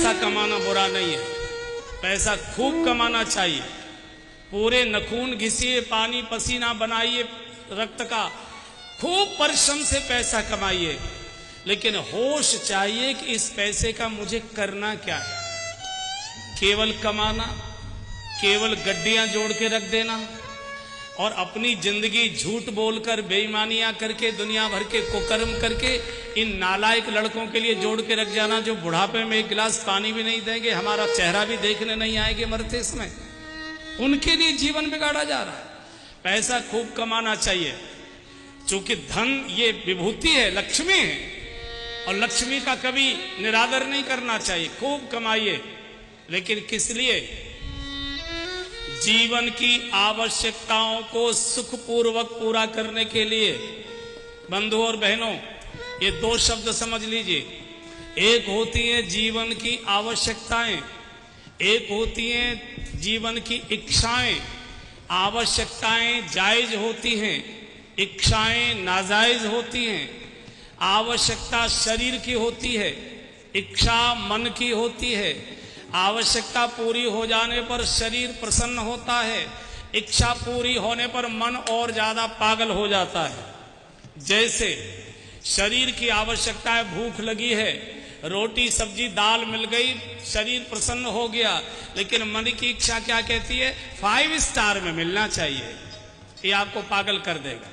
पैसा कमाना बुरा नहीं है, पैसा खूब कमाना चाहिए। पूरे नखून घिसिए, पानी पसीना बनाइए रक्त का, खूब परिश्रम से पैसा कमाइए, लेकिन होश चाहिए कि इस पैसे का मुझे करना क्या है। केवल कमाना, केवल गड्डियां जोड़ के रख देना और अपनी जिंदगी झूठ बोलकर बेईमानियां करके दुनिया भर के कुकर्म करके इन नालायक लड़कों के लिए जोड़ के रख जाना जो बुढ़ापे में एक गिलास पानी भी नहीं देंगे, हमारा चेहरा भी देखने नहीं आएंगे मरते समय, उनके लिए जीवन बिगाड़ा जा रहा है। पैसा खूब कमाना चाहिए, चूंकि धन ये विभूति है, लक्ष्मी है, और लक्ष्मी का कभी निरादर नहीं करना चाहिए। खूब कमाइए, लेकिन किस लिए? जीवन की आवश्यकताओं को सुखपूर्वक पूरा करने के लिए। बंधुओं और बहनों, ये दो शब्द समझ लीजिए। एक होती है जीवन की आवश्यकताएं, एक होती हैं जीवन की इच्छाएं। आवश्यकताएं जायज होती हैं, इच्छाएं नाजायज होती हैं। आवश्यकता शरीर की होती है, इच्छा मन की होती है। आवश्यकता पूरी हो जाने पर शरीर प्रसन्न होता है, इच्छा पूरी होने पर मन और ज्यादा पागल हो जाता है। जैसे शरीर की आवश्यकता है, भूख लगी है, रोटी सब्जी दाल मिल गई, शरीर प्रसन्न हो गया, लेकिन मन की इच्छा क्या कहती है? 5 स्टार में मिलना चाहिए। ये आपको पागल कर देगा।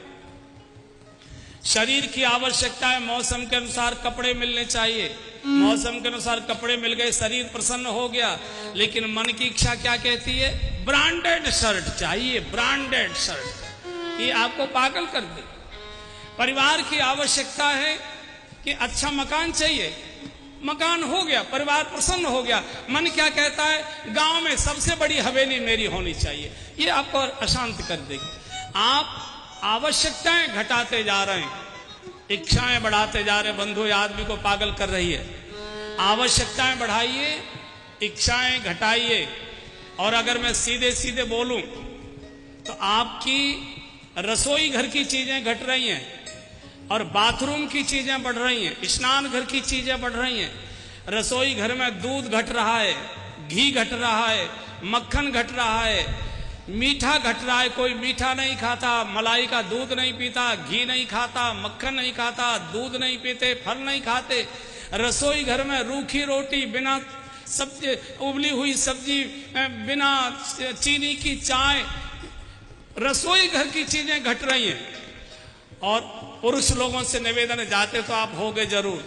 शरीर की आवश्यकता है, मौसम के अनुसार कपड़े मिलने चाहिए, मौसम के अनुसार कपड़े मिल गए, शरीर प्रसन्न हो गया, लेकिन मन की इच्छा क्या कहती है? ब्रांडेड शर्ट चाहिए, ब्रांडेड शर्ट। ये आपको पागल कर दे। परिवार की आवश्यकता है कि अच्छा मकान चाहिए, मकान हो गया, परिवार प्रसन्न हो गया, मन क्या कहता है? गांव में सबसे बड़ी हवेली मेरी होनी चाहिए। ये आपको अशांत कर देगी। आप आवश्यकताएं घटाते जा रहे हैं, इच्छाएं बढ़ाते जा रहे हैं। बंधु, आदमी को पागल कर रही है। आवश्यकताएं बढ़ाइए, इच्छाएं घटाइए। और अगर मैं सीधे सीधे बोलूं तो आपकी रसोई घर की चीजें घट रही हैं और बाथरूम की चीजें बढ़ रही हैं, स्नान घर की चीजें बढ़ रही हैं। रसोई घर में दूध घट रहा है, घी घट रहा है, मक्खन घट रहा है, मीठा घट रहा है। कोई मीठा नहीं खाता, मलाई का दूध नहीं पीता, घी नहीं खाता, मक्खन नहीं खाता, दूध नहीं पीते, फल नहीं खाते। रसोई घर में रूखी रोटी, बिना सब्जी, उबली हुई सब्जी, बिना चीनी की चाय, रसोई घर की चीजें घट रही हैं। और पुरुष लोगों से निवेदन, जाते तो आप होगे जरूर,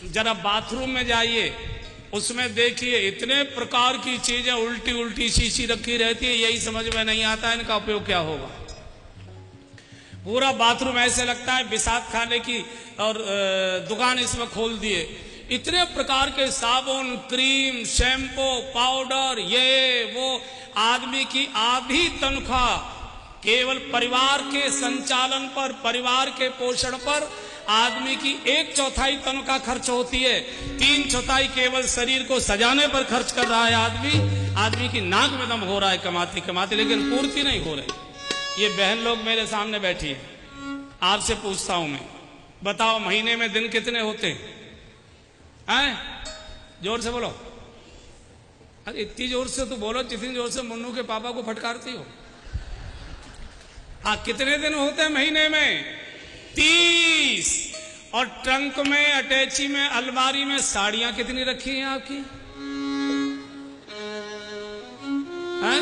जरा बाथरूम में जाइए, उसमें देखिए इतने प्रकार की चीजें उल्टी उल्टी शीशी रखी रहती है, यही समझ में नहीं आता इनका उपयोग क्या होगा। पूरा बाथरूम ऐसे लगता है बिसात खाने की और दुकान इसमें खोल दिए। इतने प्रकार के साबुन, क्रीम, शैम्पू, पाउडर, ये वो। आदमी की आधी तनख्वाह केवल परिवार के संचालन पर, परिवार के पोषण पर आदमी की 1/4 तनख्वाह खर्च होती है। 3/4 केवल शरीर को सजाने पर खर्च कर रहा है आदमी की नाक में दम हो रहा है कमाते कमाते, लेकिन पूर्ति नहीं हो रही। ये बहन लोग मेरे सामने बैठी है, आपसे पूछता हूं मैं, बताओ महीने में दिन कितने होते हैं? जोर से बोलो। अरे इतनी जोर से तो बोलो जितनी जोर से मुन्नू के पापा को फटकारती हो। हाँ, कितने दिन होते हैं महीने में? 30। और ट्रंक में, अटैची में, अलमारी में साड़ियां कितनी रखी हैं आपकी? हैं?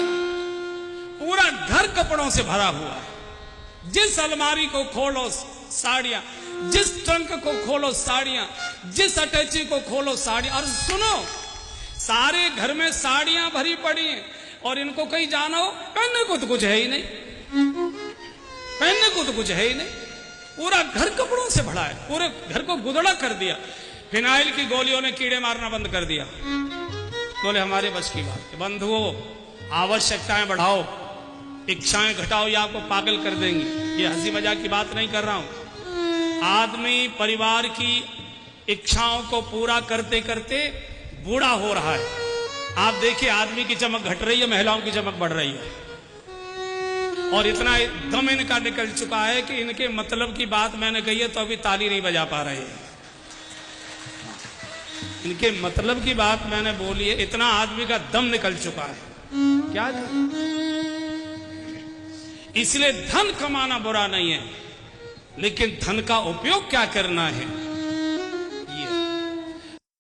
पूरा घर कपड़ों से भरा हुआ है। जिस अलमारी को खोलो साड़ियां, जिस ट्रंक को खोलो साड़ियां, जिस अटैची को खोलो साड़ियां। और सुनो, सारे घर में साड़ियां भरी पड़ी हैं और इनको कहीं जाना हो, पहनने को तो कुछ है ही नहीं, पहनने को तो कुछ है ही नहीं। पूरा घर कपड़ों से भरा है, पूरे घर को गुदड़ा कर दिया। फिनाइल की गोलियों ने कीड़े मारना बंद कर दिया। बोले हमारे बस की बात है। बंधुओं, आवश्यकताएं बढ़ाओ, इच्छाएं घटाओ, ये आपको पागल कर देंगी। ये हंसी मजाक की बात नहीं कर रहा हूं। आदमी परिवार की इच्छाओं को पूरा करते करते बूढ़ा हो रहा है। आप देखिए, आदमी की चमक घट रही है, महिलाओं की चमक बढ़ रही है। और इतना दम इनका निकल चुका है कि इनके मतलब की बात मैंने कही है तो अभी ताली नहीं बजा पा रहे हैं। इनके मतलब की बात मैंने बोली है, इतना आदमी का दम निकल चुका है। क्या इसलिए धन कमाना बुरा नहीं है, लेकिन धन का उपयोग क्या करना है।